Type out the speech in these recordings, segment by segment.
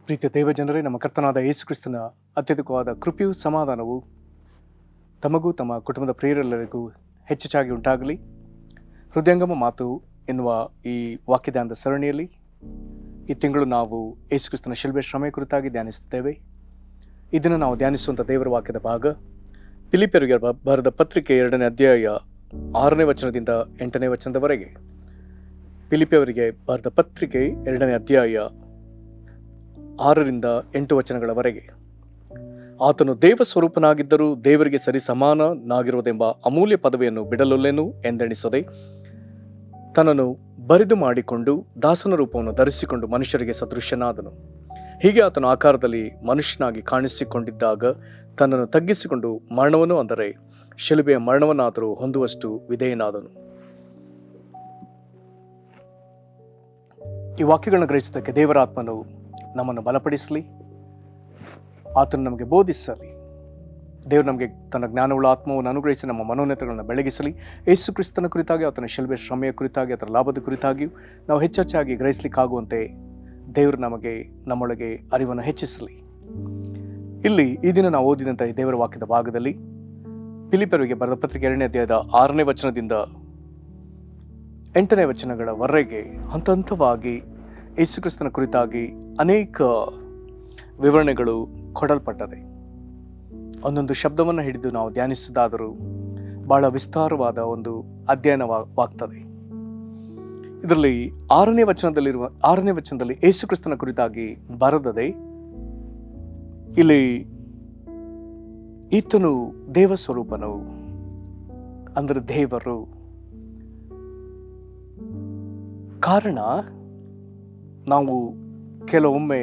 ಪ್ರೀತಿಯ ದೇವಜನರೇ, ನಮ್ಮ ಕರ್ತನಾದ ಯೇಸು ಕ್ರಿಸ್ತನ ಅತ್ಯಧಿಕವಾದ ಕೃಪೆಯೂ ಸಮಾಧಾನವು ತಮಗೂ ತಮ್ಮ ಕುಟುಂಬದ ಪ್ರಿಯರೆಲ್ಲರಿಗೂ ಹೆಚ್ಚೆಚ್ಚಾಗಿ ಉಂಟಾಗಲಿ. ಹೃದಯಂಗಮ ಮಾತು ಎನ್ನುವ ಈ ವಾಕ್ಯದಾನದ ಸರಣಿಯಲ್ಲಿ ಈ ತಿಂಗಳು ನಾವು ಯೇಸು ಕ್ರಿಸ್ತನ ಶಿಲುಬೆ ಶ್ರಮೆ ಕುರಿತಾಗಿ ಧ್ಯಾನಿಸುತ್ತೇವೆ. ಇದನ್ನು ನಾವು ಧ್ಯಾನಿಸುವಂಥ ದೇವರ ವಾಕ್ಯದ ಭಾಗ ಫಿಲಿಪ್ಪಿಯರಿಗೆ ಬರೆದ ಪತ್ರಿಕೆ 2ನೇ ಅಧ್ಯಾಯ 6ನೇ ವಚನದಿಂದ 8ನೇ ವಚನದವರೆಗೆ. ಫಿಲಿಪ್ಪಿಯವರಿಗೆ ಬರೆದ ಪತ್ರಿಕೆ 2ನೇ ಅಧ್ಯಾಯ 6ರಿಂದ 8 ವಚನಗಳವರೆಗೆ. ಆತನು ದೇವ ಸ್ವರೂಪನಾಗಿದ್ದರೂ ದೇವರಿಗೆ ಸರಿ ಸಮಾನನಾಗಿರುವುದೆಂಬ ಅಮೂಲ್ಯ ಪದವಿಯನ್ನು ಬಿಡಲೊಲ್ಲೆನು ಎಂದೆಣಿಸದೆ ತನ್ನನ್ನು ಬರಿದು ಮಾಡಿಕೊಂಡು ದಾಸನ ರೂಪವನ್ನು ಧರಿಸಿಕೊಂಡು ಮನುಷ್ಯರಿಗೆ ಸದೃಶ್ಯನಾದನು. ಹೀಗೆ ಆತನು ಆಕಾರದಲ್ಲಿ ಮನುಷ್ಯನಾಗಿ ಕಾಣಿಸಿಕೊಂಡಿದ್ದಾಗ ತನ್ನನ್ನು ತಗ್ಗಿಸಿಕೊಂಡು ಮರಣವನ್ನು, ಅಂದರೆ ಶಿಲುಬೆಯ ಮರಣವನ್ನಾದರೂ ಹೊಂದುವಷ್ಟು ವಿಧೇಯನಾದನು. ಈ ವಾಕ್ಯಗಳನ್ನು ಗ್ರಹಿಸುವುದಕ್ಕೆ ದೇವರ ಆತ್ಮನು ನಮ್ಮನ್ನು ಬಲಪಡಿಸಲಿ, ಆತನು ನಮಗೆ ಬೋಧಿಸಲಿ. ದೇವರು ನಮಗೆ ತನ್ನ ಜ್ಞಾನವುಳ್ಳ ಆತ್ಮವನ್ನು ಅನುಗ್ರಹಿಸಿ ನಮ್ಮ ಮನೋನ್ನತಗಳನ್ನು ಬೆಳಗಿಸಲಿ. ಯೇಸು ಕ್ರಿಸ್ತನ ಕುರಿತಾಗಿ, ಆತನ ಶಿಲುಬೆ ಶ್ರಮೆಯ ಕುರಿತಾಗಿ, ಅದರ ಲಾಭದ ಕುರಿತಾಗಿಯೂ ನಾವು ಹೆಚ್ಚೆಚ್ಚಾಗಿ ಗ್ರಹಿಸಲಿಕ್ಕಾಗುವಂತೆ ದೇವರು ನಮ್ಮೊಳಗೆ ಅರಿವನ್ನು ಹೆಚ್ಚಿಸಲಿ. ಇಲ್ಲಿ ಈ ದಿನ ನಾವು ಓದಿದಂಥ ಈ ದೇವರ ವಾಕ್ಯದ ಭಾಗದಲ್ಲಿ ಫಿಲಿಪ್ಪಿಯರಿಗೆ ಬರೆದ ಪತ್ರಿಕೆ 2ನೇ ಅಧ್ಯಾಯದ 6ನೇ ವಚನದಿಂದ 8ನೇ ವಚನಗಳವರೆಗೆ ಹಂತ ಹಂತವಾಗಿ ಯೇಸು ಕ್ರಿಸ್ತನ ಕುರಿತಾಗಿ ಅನೇಕ ವಿವರಣೆಗಳು ಕೊಡಲ್ಪಟ್ಟದೆ. ಒಂದೊಂದು ಶಬ್ದವನ್ನು ಹಿಡಿದು ನಾವು ಧ್ಯಾನಿಸುವುದಾದರೂ ಬಹಳ ವಿಸ್ತಾರವಾದ ಒಂದು ಅಧ್ಯಯನವಾಗ್ತದೆ. ಇದರಲ್ಲಿ 6ನೇ ವಚನದಲ್ಲಿ ಯೇಸು ಕ್ರಿಸ್ತನ ಕುರಿತಾಗಿ ಬರೆದದೆ. ಇಲ್ಲಿ ಈತನು ದೇವ ಸ್ವರೂಪನು, ಅಂದರೆ ದೇವರು. ಕಾರಣ, ನಾವು ಕೆಲವೊಮ್ಮೆ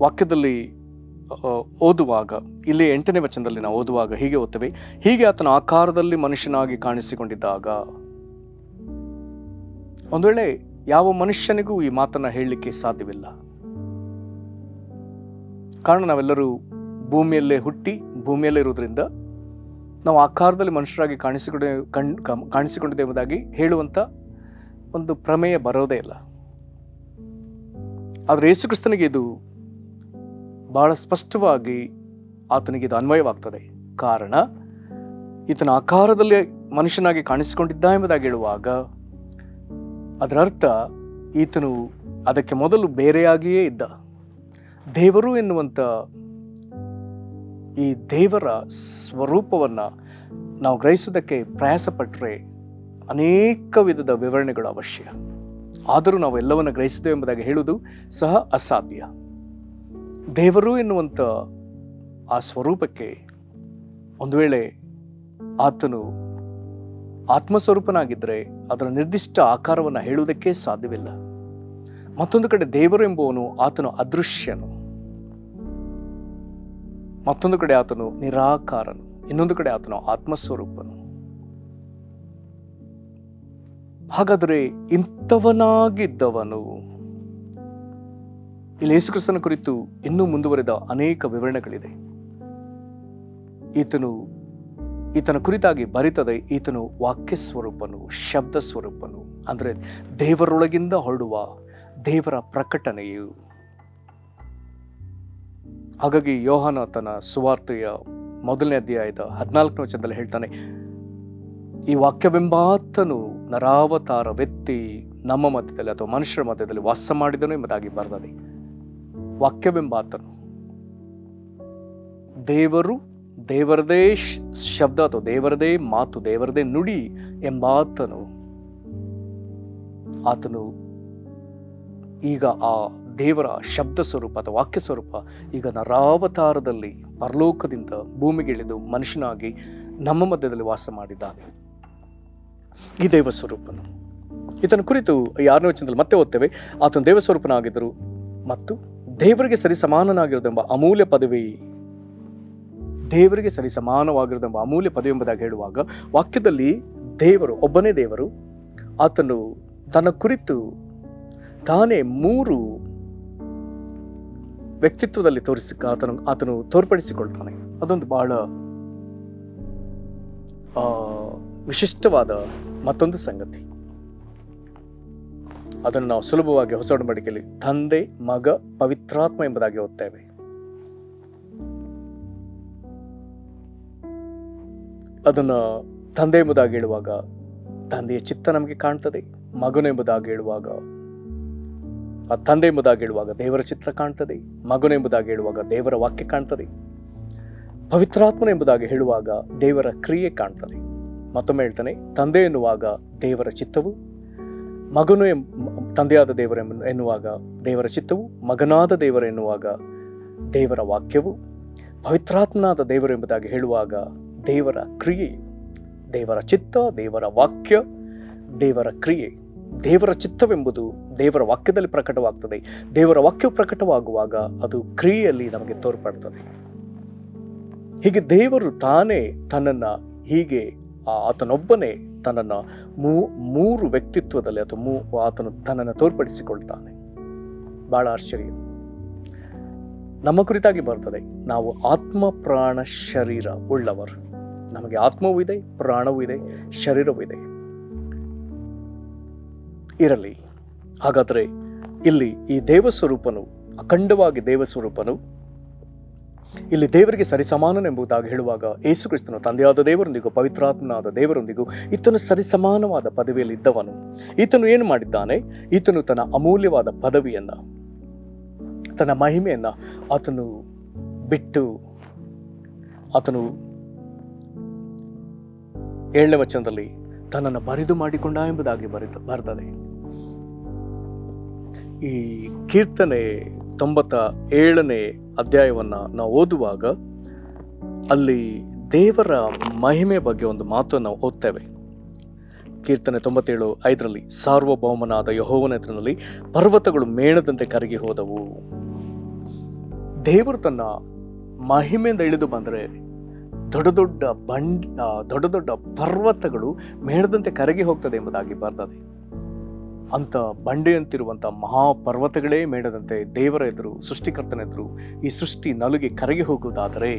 ವಾಕ್ಯದಲ್ಲಿ ಓದುವಾಗ, ಇಲ್ಲಿ 8ನೇ ವಚನದಲ್ಲಿ ನಾವು ಓದುವಾಗ ಹೀಗೆ ಓದ್ತೇವೆ: ಹೀಗೆ ಆತನ ಆಕಾರದಲ್ಲಿ ಮನುಷ್ಯನಾಗಿ ಕಾಣಿಸಿಕೊಂಡಿದ್ದಾಗ. ಒಂದು ವೇಳೆ ಯಾವ ಮನುಷ್ಯನಿಗೂ ಈ ಮಾತನ್ನ ಹೇಳಲಿಕ್ಕೆ ಸಾಧ್ಯವಿಲ್ಲ. ಕಾರಣ, ನಾವೆಲ್ಲರೂ ಭೂಮಿಯಲ್ಲೇ ಹುಟ್ಟಿ ಭೂಮಿಯಲ್ಲೇ ಇರುವುದರಿಂದ ನಾವು ಆಕಾರದಲ್ಲಿ ಮನುಷ್ಯರಾಗಿ ಕಾಣಿಸಿಕೊಂಡಿದ್ದೇವೆ ಎಂಬುದಾಗಿ ಹೇಳುವಂತ ಒಂದು ಪ್ರಮೇಯ ಬರೋದೇ ಇಲ್ಲ. ಆದರೆ ಯೇಸು ಕ್ರಿಸ್ತನಿಗೆ ಇದು ಬಹಳ ಸ್ಪಷ್ಟವಾಗಿ ಆತನಿಗೆ ಇದು ಅನ್ವಯವಾಗ್ತದೆ. ಕಾರಣ, ಈತನ ಆಕಾರದಲ್ಲಿ ಮನುಷ್ಯನಾಗಿ ಕಾಣಿಸಿಕೊಂಡಿದ್ದ ಎಂಬುದಾಗಿ ಹೇಳುವಾಗ ಅದರ ಅರ್ಥ ಈತನು ಅದಕ್ಕೆ ಮೊದಲು ಬೇರೆಯಾಗಿಯೇ ಇದ್ದ. ದೇವರು ಎನ್ನುವಂಥ ಈ ದೇವರ ಸ್ವರೂಪವನ್ನ ನಾವು ಗ್ರಹಿಸುವುದಕ್ಕೆ ಪ್ರಯಾಸ ಪಟ್ಟರೆ ಅನೇಕ ವಿಧದ ವಿವರಣೆಗಳು ಅವಶ್ಯ. ಆದರೂ ನಾವು ಎಲ್ಲವನ್ನ ಗ್ರಹಿಸಿದ್ದೇವೆ ಎಂಬುದಾಗಿ ಹೇಳುವುದು ಸಹ ಅಸಾಧ್ಯ. ದೇವರು ಎನ್ನುವಂಥ ಆ ಸ್ವರೂಪಕ್ಕೆ ಒಂದು ವೇಳೆ ಆತನು ಆತ್ಮಸ್ವರೂಪನಾಗಿದ್ದರೆ ಅದರ ನಿರ್ದಿಷ್ಟ ಆಕಾರವನ್ನು ಹೇಳುವುದಕ್ಕೆ ಸಾಧ್ಯವಿಲ್ಲ. ಮತ್ತೊಂದು ಕಡೆ ದೇವರು ಎಂಬುವನು ಆತನು ಅದೃಶ್ಯನು, ಮತ್ತೊಂದು ಕಡೆ ಆತನು ನಿರಾಕಾರನು, ಇನ್ನೊಂದು ಕಡೆ ಆತನು ಆತ್ಮಸ್ವರೂಪನು. ಹಾಗಾದರೆ ಇಂಥವನಾಗಿದ್ದವನು, ಇಲ್ಲಿ ಯೇಸು ಕ್ರಿಸ್ತನ ಕುರಿತು ಇನ್ನೂ ಮುಂದುವರೆದ ಅನೇಕ ವಿವರಣೆಗಳಿದೆ. ಈತನ ಕುರಿತಾಗಿ ಬರಿತದೆ: ಈತನು ವಾಕ್ಯ ಸ್ವರೂಪನು, ಶಬ್ದ ಸ್ವರೂಪನು, ಅಂದರೆ ದೇವರೊಳಗಿಂದ ಹೊರಡುವ ದೇವರ ಪ್ರಕಟಣೆಯು. ಹಾಗಾಗಿ ಯೋಹಾನ ತನ್ನ ಸುವಾರ್ತೆಯ 1ನೇ ಅಧ್ಯಾಯದ 14ನೇ ವಚನದಲ್ಲಿ ಹೇಳ್ತಾನೆ: ಈ ವಾಕ್ಯವೆಂಬಾತನು ನರಾವತಾರವೆತ್ತಿ ನಮ್ಮ ಮಧ್ಯದಲ್ಲಿ ಅಥವಾ ಮನುಷ್ಯರ ಮಧ್ಯದಲ್ಲಿ ವಾಸ ಮಾಡಿದನು ಎಂಬುದಾಗಿ ಬರೆದದೆ. ವಾಕ್ಯವೆಂಬಾತನು ದೇವರು, ದೇವರದೇ ಶಬ್ದ ಅಥವಾ ದೇವರದೇ ಮಾತು, ದೇವರದೇ ನುಡಿ ಎಂಬಾತನು. ಆತನು ಈಗ ಆ ದೇವರ ಶಬ್ದ ಸ್ವರೂಪ ಅಥವಾ ವಾಕ್ಯ ಸ್ವರೂಪ ಈಗ ನರಾವತಾರದಲ್ಲಿ ಪರಲೋಕದಿಂದ ಭೂಮಿಗೆ ಇಳಿದು ಮನುಷ್ಯನಾಗಿ ನಮ್ಮ ಮಧ್ಯದಲ್ಲಿ ವಾಸ ಮಾಡಿದ್ದಾನೆ. ಈ ದೇವ ಸ್ವರೂಪನು. ಈತನ ಕುರಿತು 6ನೇ ವಚನದಲ್ಲಿ ಮತ್ತೆ ಓದ್ತೇವೆ: ಆತನು ದೇವ ಸ್ವರೂಪನಾಗಿದ್ದರು ಮತ್ತು ದೇವರಿಗೆ ಸರಿ ಸಮಾನನಾಗಿರುವುದೆಂಬ ಅಮೂಲ್ಯ ಪದವಿ. ದೇವರಿಗೆ ಸರಿ ಸಮಾನವಾಗಿರುವುದೆಂಬ ಅಮೂಲ್ಯ ಪದವಿ ಎಂಬುದಾಗಿ ಹೇಳುವಾಗ ವಾಕ್ಯದಲ್ಲಿ ದೇವರು ಒಬ್ಬನೇ ದೇವರು. ಆತನು ತನ್ನ ಕುರಿತು ತಾನೇ 3 ವ್ಯಕ್ತಿತ್ವದಲ್ಲಿ ಆತನು ತೋರ್ಪಡಿಸಿಕೊಳ್ತಾನೆ. ಅದೊಂದು ಬಹಳ ವಿಶಿಷ್ಟವಾದ ಮತ್ತೊಂದು ಸಂಗತಿ. ಅದನ್ನು ನಾವು ಸುಲಭವಾಗಿ ಹೊಸ ಒಡಂಬಡಿಕೆಯಲ್ಲಿ ತಂದೆ, ಮಗ, ಪವಿತ್ರಾತ್ಮ ಎಂಬುದಾಗಿ ಓದ್ತೇವೆ. ಅದನ್ನು ತಂದೆ ಎಂಬುದಾಗಿ ಹೇಳುವಾಗ ತಂದೆಯ ಚಿತ್ತ ನಮಗೆ ಕಾಣ್ತದೆ. ಮಗನು ಎಂಬುದಾಗಿ ಹೇಳುವಾಗ ಆ ತಂದೆ ಎಂಬುದಾಗಿ ಹೇಳುವಾಗ ದೇವರ ಚಿತ್ರ ಕಾಣ್ತದೆ. ಮಗನು ಎಂಬುದಾಗಿ ಹೇಳುವಾಗ ದೇವರ ವಾಕ್ಯ ಕಾಣ್ತದೆ. ಪವಿತ್ರಾತ್ಮನ ಎಂಬುದಾಗಿ ಹೇಳುವಾಗ ದೇವರ ಕ್ರಿಯೆ ಕಾಣ್ತದೆ. ಮತ್ತೊಮ್ಮೆ ಹೇಳ್ತಾನೆ, ತಂದೆ ಎನ್ನುವಾಗ ದೇವರ ಚಿತ್ತವು, ಮಗನು ತಂದೆಯಾದ ದೇವರ ಎನ್ನುವಾಗ ದೇವರ ಚಿತ್ತವು, ಮಗನಾದ ದೇವರ ಎನ್ನುವಾಗ ದೇವರ ವಾಕ್ಯವು, ಪವಿತ್ರಾತ್ಮನಾದ ದೇವರು ಎಂಬುದಾಗಿ ಹೇಳುವಾಗ ದೇವರ ಕ್ರಿಯೆಯು. ದೇವರ ಚಿತ್ತ, ದೇವರ ವಾಕ್ಯ, ದೇವರ ಕ್ರಿಯೆ. ದೇವರ ಚಿತ್ತವೆಂಬುದು ದೇವರ ವಾಕ್ಯದಲ್ಲಿ ಪ್ರಕಟವಾಗ್ತದೆ. ದೇವರ ವಾಕ್ಯವು ಪ್ರಕಟವಾಗುವಾಗ ಅದು ಕ್ರಿಯೆಯಲ್ಲಿ ನಮಗೆ ತೋರ್ಪಡ್ತದೆ. ಹೀಗೆ ದೇವರು ತಾನೇ ತನ್ನನ್ನು ಹೀಗೆ ಆತನೊಬ್ಬನೇ ತನ್ನನ್ನು ಮೂರು ವ್ಯಕ್ತಿತ್ವದಲ್ಲಿ ಅಥವಾ ಆತನು ತನ್ನನ್ನು ತೋರ್ಪಡಿಸಿಕೊಳ್ತಾನೆ. ಬಹಳ ಆಶ್ಚರ್ಯ. ನಮ್ಮ ಕುರಿತಾಗಿ ಬರ್ತದೆ, ನಾವು ಆತ್ಮ, ಪ್ರಾಣ, ಶರೀರ ಉಳ್ಳವರು. ನಮಗೆ ಆತ್ಮವೂ ಇದೆ, ಪ್ರಾಣವೂ ಇದೆ, ಶರೀರವೂ ಇದೆ. ಇರಲಿ. ಹಾಗಾದರೆ ಇಲ್ಲಿ ಈ ದೇವಸ್ವರೂಪನು, ಅಖಂಡವಾಗಿ ದೇವಸ್ವರೂಪನು ಇಲ್ಲಿ ದೇವರಿಗೆ ಸರಿಸಮಾನನೆಂಬುದಾಗಿ ಹೇಳುವಾಗ ಯೇಸು ಕ್ರಿಸ್ತನು ತಂದೆಯಾದ ದೇವರೊಂದಿಗೂ ಪವಿತ್ರಾತ್ಮನಾದ ದೇವರೊಂದಿಗೂ ಈತನು ಸರಿಸಮಾನವಾದ ಪದವಿಯಲ್ಲಿ ಇದ್ದವನು. ಈತನು ಏನು ಮಾಡಿದ್ದಾನೆ? ಈತನು ತನ್ನ ಅಮೂಲ್ಯವಾದ ಪದವಿಯನ್ನ, ತನ್ನ ಮಹಿಮೆಯನ್ನ ಆತನು ಬಿಟ್ಟು, ಆತನು 7ನೇ ವಚನದಲ್ಲಿ ತನ್ನನ್ನು ಬರಿದು ಮಾಡಿಕೊಂಡ ಎಂಬುದಾಗಿ ಬರೆದದೆ. ಈ ಕೀರ್ತನೆ 97ನೇ ಅಧ್ಯಾಯವನ್ನು ನಾವು ಓದುವಾಗ ಅಲ್ಲಿ ದೇವರ ಮಹಿಮೆ ಬಗ್ಗೆ ಒಂದು ಮಾತನ್ನು ನಾವು ಓದ್ತೇವೆ. ಕೀರ್ತನೆ 97:5 ಸಾರ್ವಭೌಮನಾದ ಯೆಹೋವನ ಎದುರಿನಲ್ಲಿ ಪರ್ವತಗಳು ಮೇಣದಂತೆ ಕರಗಿ ಹೋದವು. ದೇವರು ತನ್ನ ಮಹಿಮೆಯಿಂದ ಇಳಿದು ಬಂದರೆ ದೊಡ್ಡ ದೊಡ್ಡ ಪರ್ವತಗಳು ಮೇಣದಂತೆ ಕರಗಿ ಹೋಗ್ತದೆ ಎಂಬುದಾಗಿ ಬರ್ತದೆ. ಅಂತ ಬಂಡೆಯಂತಿರುವಂಥ ಮಹಾಪರ್ವತಗಳೇ ಮೇಣದಂತೆ ದೇವರ ಎದುರು, ಸೃಷ್ಟಿಕರ್ತನ ಎದುರು ಈ ಸೃಷ್ಟಿ ನಲುಗಿ ಕರಗಿ ಹೋಗುವುದಾದರೆ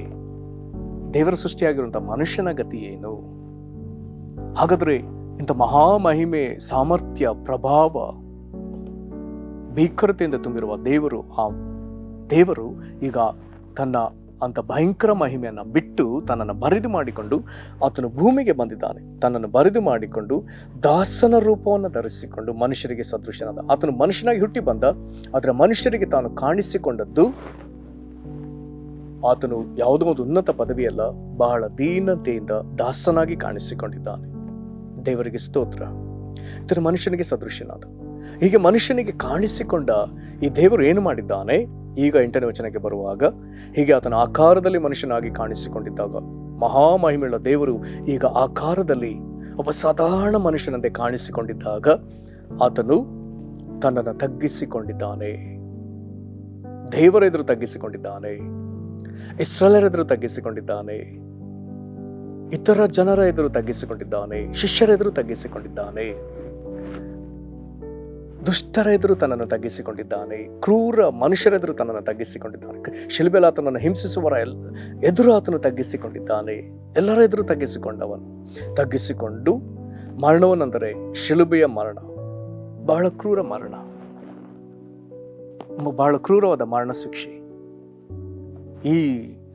ದೇವರ ಸೃಷ್ಟಿಯಾಗಿರುವಂಥ ಮನುಷ್ಯನ ಗತಿ ಏನು? ಹಾಗಾದರೆ ಇಂಥ ಮಹಾಮಹಿಮೆ, ಸಾಮರ್ಥ್ಯ, ಪ್ರಭಾವ, ಭೀಕರತೆಯಿಂದ ತುಂಬಿರುವ ದೇವರು ಈಗ ತನ್ನ ಅಂತ ಭಯಂಕರ ಮಹಿಮೆಯನ್ನು ಬಿಟ್ಟು ತನ್ನನ್ನು ಬರಿದು ಮಾಡಿಕೊಂಡು ಆತನು ಭೂಮಿಗೆ ಬಂದಿದ್ದಾನೆ. ತನ್ನನ್ನು ಬರಿದು ಮಾಡಿಕೊಂಡು ದಾಸನ ರೂಪವನ್ನು ಧರಿಸಿಕೊಂಡು ಮನುಷ್ಯರಿಗೆ ಸದೃಶನಾದ ಆತನು ಮನುಷ್ಯನಾಗಿ ಹುಟ್ಟಿ ಬಂದ. ಆದರೆ ಮನುಷ್ಯರಿಗೆ ತಾನು ಕಾಣಿಸಿಕೊಂಡದ್ದು ಆತನು ಯಾವುದೋ ಒಂದು ಉನ್ನತ ಪದವಿಯಲ್ಲ, ಬಹಳ ದೀನತೆಯಿಂದ ದಾಸನಾಗಿ ಕಾಣಿಸಿಕೊಂಡಿದ್ದಾನೆ. ದೇವರಿಗೆ ಸ್ತೋತ್ರ. ಇದನ್ನು ಮನುಷ್ಯನಿಗೆ ಸದೃಶನಾದ. ಹೀಗೆ ಮನುಷ್ಯನಿಗೆ ಕಾಣಿಸಿಕೊಂಡ ಈ ದೇವರು ಏನು ಮಾಡಿದ್ದಾನೆ? ಈಗ 8ನೇ ವಚನಕ್ಕೆ ಬರುವಾಗ ಹೀಗೆ ಆತನ ಆಕಾರದಲ್ಲಿ ಮನುಷ್ಯನಾಗಿ ಕಾಣಿಸಿಕೊಂಡಿದ್ದಾಗ, ಮಹಾಮಹಿಮೆಯುಳ್ಳ ದೇವರು ಈಗ ಆಕಾರದಲ್ಲಿ ಒಬ್ಬ ಸಾಧಾರಣ ಮನುಷ್ಯನಂತೆ ಕಾಣಿಸಿಕೊಂಡಿದ್ದಾಗ ಆತನು ತನ್ನನ್ನು ತಗ್ಗಿಸಿಕೊಂಡಿದ್ದಾನೆ. ದೇವರ ಎದುರು ತಗ್ಗಿಸಿಕೊಂಡಿದ್ದಾನೆ, ಇಸ್ರಾಯೇಲರ ಎದುರು ತಗ್ಗಿಸಿಕೊಂಡಿದ್ದಾನೆ, ಇತರ ಜನರ ಎದುರು ತಗ್ಗಿಸಿಕೊಂಡಿದ್ದಾನೆ, ಶಿಷ್ಯರ ಎದುರು ತಗ್ಗಿಸಿಕೊಂಡಿದ್ದಾನೆ, ದುಷ್ಟರ ಎದುರು ತನ್ನನ್ನು ತಗ್ಗಿಸಿಕೊಂಡಿದ್ದಾನೆ, ಕ್ರೂರ ಮನುಷ್ಯರ ಎದುರು ತನ್ನನ್ನು ತಗ್ಗಿಸಿಕೊಂಡಿದ್ದಾನೆ, ಶಿಲುಬೆಯಲ್ಲಿ ಆತನನ್ನು ಹಿಂಸಿಸುವವರ ಎದುರು ಆತನು ತಗ್ಗಿಸಿಕೊಂಡಿದ್ದಾನೆ. ಎಲ್ಲರ ಎದುರು ತಗ್ಗಿಸಿಕೊಂಡು ಮರಣವನ್ನೆಂದರೆ ಶಿಲುಬೆಯ ಮರಣ, ಬಹಳ ಕ್ರೂರ ಮರಣ, ಬಹಳ ಕ್ರೂರವಾದ ಮರಣ ಶಿಕ್ಷೆ. ಈ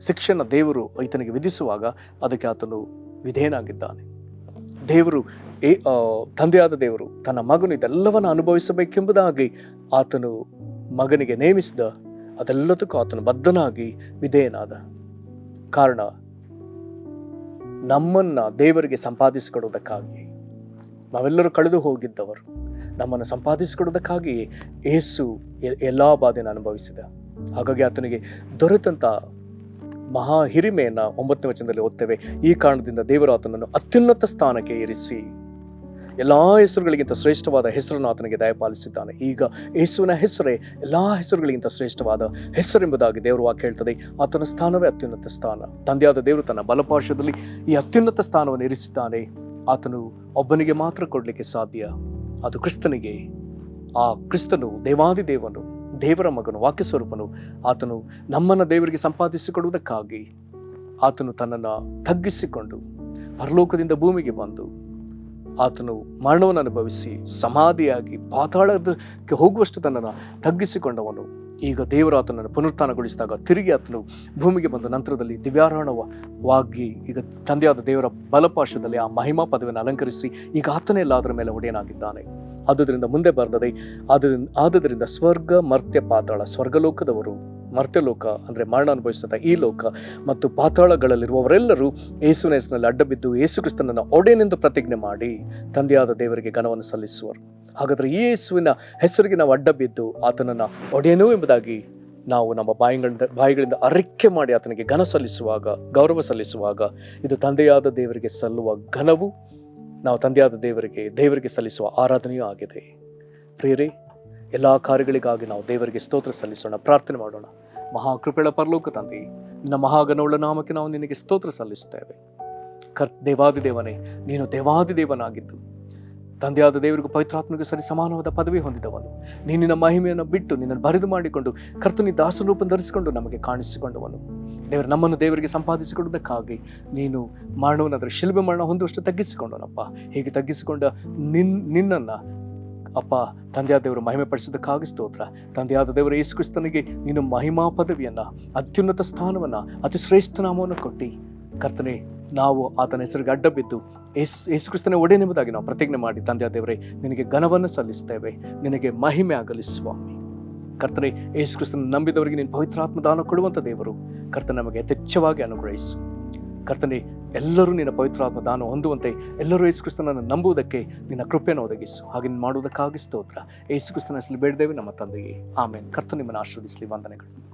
ಶಿಕ್ಷೆನ ದೇವರು ಈತನಿಗೆ ವಿಧಿಸುವಾಗ ಅದಕ್ಕೆ ಆತನು ವಿಧೇಯನಾಗಿದ್ದಾನೆ. ದೇವರು ತಂದೆಯಾದ ದೇವರು ತನ್ನ ಮಗನು ಇದೆಲ್ಲವನ್ನು ಅನುಭವಿಸಬೇಕೆಂಬುದಾಗಿ ಆತನು ಮಗನಿಗೆ ನೇಮಿಸಿದ. ಅದೆಲ್ಲದಕ್ಕೂ ಆತನು ಬದ್ಧನಾಗಿ ವಿಧೇಯನಾದ. ಕಾರಣ ನಮ್ಮನ್ನ ದೇವರಿಗೆ ಸಂಪಾದಿಸಿಕೊಡುವುದಕ್ಕಾಗಿ, ನಾವೆಲ್ಲರೂ ಕಳೆದು ಹೋಗಿದ್ದವರು, ನಮ್ಮನ್ನು ಸಂಪಾದಿಸಿಕೊಡುವುದಕ್ಕಾಗಿ ಯೇಸು ಎಲ್ಲಾ ಬಾಧೆಯನ್ನು ಅನುಭವಿಸಿದ. ಹಾಗಾಗಿ ಆತನಿಗೆ ದೊರೆತಂತ ಮಹಾ ಹಿರಿಮೆಯನ್ನ 9ನೇ ವಚನದಲ್ಲಿ ಓದ್ತೇವೆ. ಈ ಕಾರಣದಿಂದ ದೇವರು ಆತನನ್ನು ಅತ್ಯುನ್ನತ ಸ್ಥಾನಕ್ಕೆ ಏರಿಸಿ ಎಲ್ಲಾ ಹೆಸರುಗಳಿಗಿಂತ ಶ್ರೇಷ್ಠವಾದ ಹೆಸರನ್ನು ಆತನಿಗೆ ದಯಪಾಲಿಸಿದ್ದಾನೆ. ಈಗ ಯೇಸುವಿನ ಹೆಸರೇ ಎಲ್ಲಾ ಹೆಸರುಗಳಿಗಿಂತ ಶ್ರೇಷ್ಠವಾದ ಹೆಸರೆಂಬುದಾಗಿ ದೇವರು ವಾಕ್ಯ ಹೇಳ್ತದೆ. ಆತನ ಸ್ಥಾನವೇ ಅತ್ಯುನ್ನತ ಸ್ಥಾನ. ತಂದೆಯಾದ ದೇವರು ತನ್ನ ಬಲಪಾರ್ಶ್ವದಲ್ಲಿ ಈ ಅತ್ಯುನ್ನತ ಸ್ಥಾನವನ್ನು ಇರಿಸಿದ್ದಾನೆ. ಆತನು ಒಬ್ಬನಿಗೆ ಮಾತ್ರ ಕೊಡಲಿಕ್ಕೆ ಸಾಧ್ಯ, ಅದು ಕ್ರಿಸ್ತನಿಗೆ. ಆ ಕ್ರಿಸ್ತನು ದೇವಾದಿದೇವನು, ದೇವರ ಮಗನು, ವಾಕ್ಯ ಸ್ವರೂಪನು. ಆತನು ನಮ್ಮನ್ನು ದೇವರಿಗೆ ಸಂಪಾದಿಸಿಕೊಡುವುದಕ್ಕಾಗಿ ಆತನು ತನ್ನನ್ನು ತಗ್ಗಿಸಿಕೊಂಡು ಪರಲೋಕದಿಂದ ಭೂಮಿಗೆ ಬಂದು ಆತನು ಮರಣವನ್ನು ಅನುಭವಿಸಿ ಸಮಾಧಿಯಾಗಿ ಪಾತಾಳಕ್ಕೆ ಹೋಗುವಷ್ಟು ತನ್ನನ್ನು ತಗ್ಗಿಸಿಕೊಂಡವನು. ಈಗ ದೇವರು ಆತನನ್ನು ಪುನರುತ್ಥಾನಗೊಳಿಸಿದಾಗ ತಿರುಗಿ ಆತನು ಭೂಮಿಗೆ ಬಂದ ನಂತರದಲ್ಲಿ ದಿವ್ಯಾರೋಹಣವಾಗಿ ಈಗ ತಂದೆಯಾದ ದೇವರ ಬಲಪಾರ್ಶ್ವದಲ್ಲಿ ಆ ಮಹಿಮಾ ಪದವಿಯನ್ನು ಅಲಂಕರಿಸಿ ಈಗ ಆತನೇ ಎಲ್ಲ ಅದರ ಮೇಲೆ ಒಡೆಯನಾಗಿದ್ದಾನೆ. ಆದುದರಿಂದ ಮುಂದೆ ಬರೆದದೆ, ಆದುದರಿಂದ ಸ್ವರ್ಗ, ಮರ್ತ್ಯ, ಪಾತಾಳ, ಸ್ವರ್ಗಲೋಕದವರು, ಮರ್ತ್ಯಲೋಕ ಅಂದರೆ ಮರಣ ಅನುಭವಿಸಿದ ಈ ಲೋಕ ಮತ್ತು ಪಾತಾಳಗಳಲ್ಲಿರುವವರೆಲ್ಲರೂ ಯೇಸುವಿನ ಹೆಸರಿನಲ್ಲಿ ಅಡ್ಡಬಿದ್ದು ಯೇಸು ಕ್ರಿಸ್ತನನ್ನು ಒಡೆಯನೆಂದು ಪ್ರತಿಜ್ಞೆ ಮಾಡಿ ತಂದೆಯಾದ ದೇವರಿಗೆ ಘನವನ್ನು ಸಲ್ಲಿಸುವರು. ಹಾಗಾದರೆ ಈ ಯೇಸುವಿನ ಹೆಸರಿಗೆ ನಾವು ಅಡ್ಡಬಿದ್ದು ಆತನನ್ನು ಒಡೆಯನು ಎಂಬುದಾಗಿ ನಾವು ನಮ್ಮ ಬಾಯಿಗಳಿಂದ ಅರಿಕೆ ಮಾಡಿ ಆತನಿಗೆ ಘನ ಸಲ್ಲಿಸುವಾಗ, ಗೌರವ ಸಲ್ಲಿಸುವಾಗ, ಇದು ತಂದೆಯಾದ ದೇವರಿಗೆ ಸಲ್ಲುವ ಘನವು, ನಾವು ತಂದೆಯಾದ ದೇವರಿಗೆ ಸಲ್ಲಿಸುವ ಆರಾಧನೆಯೂ ಆಗಿದೆ. ಪ್ರಿಯರೇ, ಎಲ್ಲ ಕಾರ್ಯಗಳಿಗಾಗಿ ನಾವು ದೇವರಿಗೆ ಸ್ತೋತ್ರ ಸಲ್ಲಿಸೋಣ, ಪ್ರಾರ್ಥನೆ ಮಾಡೋಣ. ಮಹಾಕೃಪೆಗಳ ಪರಲೋಕ ತಂದೆ, ನಿನ್ನ ಮಹಾಗಣವುಳ್ಳ ನಾಮಕ್ಕೆ ನಾವು ನಿನಗೆ ಸ್ತೋತ್ರ ಸಲ್ಲಿಸುತ್ತೇವೆ. ದೇವಾದಿದೇವನೇ, ನೀನು ದೇವಾದಿದೇವನಾಗಿದ್ದು ತಂದೆಯಾದ ದೇವರಿಗೂ ಪವಿತ್ರಾತ್ಮನಿಗೂ ಸರಿ ಸಮಾನವಾದ ಪದವಿ ಹೊಂದಿದವನು. ನೀನು ನಿನ್ನ ಮಹಿಮೆಯನ್ನು ಬಿಟ್ಟು ನಿನ್ನನ್ನು ಬರೆದು ಮಾಡಿಕೊಂಡು ಕರ್ತನಿ ದಾಸನ ರೂಪ ಧರಿಸಿಕೊಂಡು ನಮಗೆ ಕಾಣಿಸಿಕೊಂಡವನು. ನಮ್ಮನ್ನು ದೇವರಿಗೆ ಸಂಪಾದಿಸಿಕೊಳ್ಳುವುದಕ್ಕಾಗಿ ನೀನು ಮರಣವನ್ನು, ಅದರ ಶಿಲುಬೆ ಮರಣ ಹೊಂದುವಷ್ಟು ತಗ್ಗಿಸಿಕೊಂಡವನಪ್ಪ. ಹೀಗೆ ತಗ್ಗಿಸಿಕೊಂಡ ನಿನ್ನನ್ನು ಅಪ್ಪ ತಂದೆಯಾದ ದೇವರು ಮಹಿಮೆ ಪಡಿಸೋದಕ್ಕಾಗಿ ಸ್ತೋತ್ರ. ತಂದೆಯಾದ ದೇವರ ಯೇಸು ಕ್ರಿಸ್ತನಿಗೆ ನೀನು ಮಹಿಮಾ ಪದವಿಯನ್ನು, ಅತ್ಯುನ್ನತ ಸ್ಥಾನವನ್ನು, ಅತಿ ಶ್ರೇಷ್ಠ ನಾಮವನ್ನು ಕೊಟ್ಟು ಕರ್ತನೆ, ನಾವು ಆತನ ಹೆಸರಿಗೆ ಅಡ್ಡ ಬಿದ್ದು ಯೇಸು ಕ್ರಿಸ್ತನೇ ಒಡೆಯನೆಂಬುದಾಗಿ ನಾವು ಪ್ರತಿಜ್ಞೆ ಮಾಡಿ ತಂದೆಯಾದ ದೇವರೇ ನಿನಗೆ ಘನವನ್ನು ಸಲ್ಲಿಸ್ತೇವೆ. ನಿನಗೆ ಮಹಿಮೆ ಆಗಲಿ ಸ್ವಾಮಿ. ಕರ್ತನೆ, ಯೇಸು ಕ್ರಿಸ್ತನ ನಂಬಿದವರಿಗೆ ನೀನು ಪವಿತ್ರಾತ್ಮ ದಾನ ಕೊಡುವಂಥ ದೇವರು. ಕರ್ತನೆ, ನಮಗೆ ಯಥೇಚ್ಛವಾಗಿ ಅನುಗ್ರಹಿಸು. ಕರ್ತನೆ, ಎಲ್ಲರೂ ನಿನ್ನ ಪವಿತ್ರಾತ್ಮ ದಾನ ಹೊಂದುವಂತೆ ಎಲ್ಲರೂ ಯೇಸು ಕ್ರಿಸ್ತನನ್ನು ನಂಬುವುದಕ್ಕೆ ನಿನ್ನ ಕೃಪೆಯನ್ನು ಒದಗಿಸು. ಹಾಗೆ ಮಾಡುವುದಕ್ಕಾಗಿ ಸ್ತೋತ್ರ. ಯೇಸು ಕ್ರಿಸ್ತನ ಹೆಸರಲ್ಲಿ ಬೇಡಿದ್ದೇವೆ ನಮ್ಮ ತಂದೆಯೇ, ಆಮೇನ್. ಕರ್ತನು ನಿಮ್ಮನ್ನು ಆಶೀರ್ವದಿಸಲಿ. ವಂದನೆಗಳು.